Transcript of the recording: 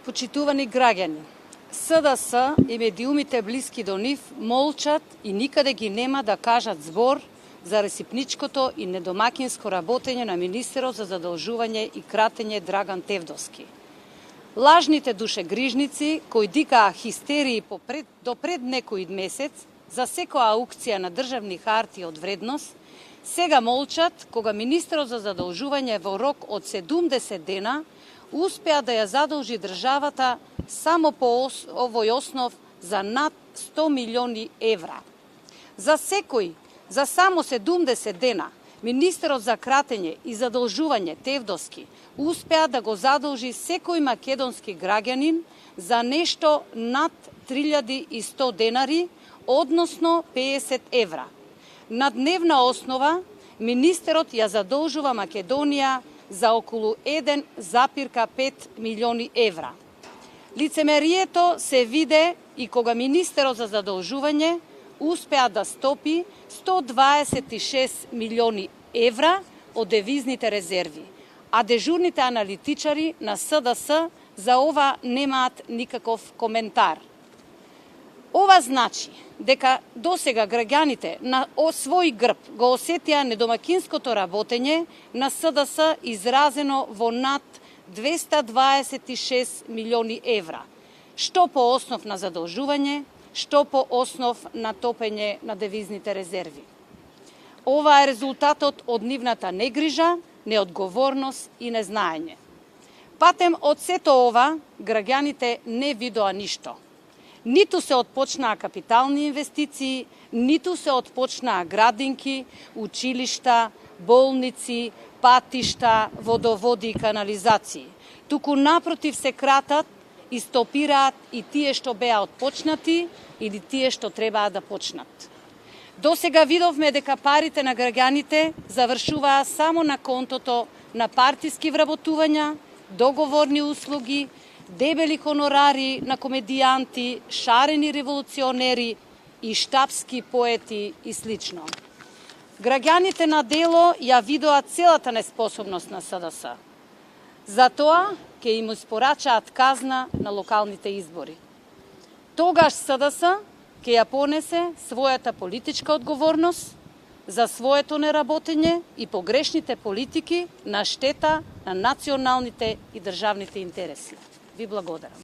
Почитувани граѓани, СДС и медиумите блиски до нив молчат и никаде ги нема да кажат збор за ресипничкото и недомакинско работење на министерот за задолжување и кратење Драган Тевдовски. Лажните душегрижници кои дикаа хистерии до пред некој месец за секоја аукција на државни харти од вредност, сега молчат кога министерот за задолжување во рок од 70 дена успеа да ја задолжи државата само по овој основ за над 100 милиони евра. За само 70 дена, министерот за кратење и задолжување Тевдовски успеа да го задолжи секој македонски граѓанин за нешто над 3100 денари, односно 50 евра. На дневна основа, министерот ја задолжува Македонија за околу 1,5 милиони евра. Лицемерието се виде и кога министерот за задолжување успеа да стопи 126 милиони евра од девизните резерви, а дежурните аналитичари на СДС за ова немаат никаков коментар. Ова значи дека досега граѓаните на свој грб го осетија недомакинското работење на СДС изразено во над 226 милиони евра, што по основ на задолжување, што по основ на топење на девизните резерви. Ова е резултатот од нивната негрижа, неодговорност и незнаење. Патем од сето ова, граѓаните не видоа ништо. Ниту се отпочнаа капитални инвестиции, ниту се отпочнаа градинки, училишта, болници, патишта, водоводи и канализации. Туку напротив се кратат и стопираат и тие што беа отпочнати или тие што требаа да почнат. Досега видовме дека парите на граѓаните завршуваа само на контото на партиски вработувања, договорни услуги, дебели хонорари на комедијанти, шарени револуционери и штапски поети и слично. Граѓаните на дело ја видоа целата неспособност на СДС. Затоа ќе им испорачаат казна на локалните избори. Тогаш СДС ќе ја понесе својата политичка одговорност за своето неработење и погрешните политики на штета на националните и државните интереси. Ви благодарам.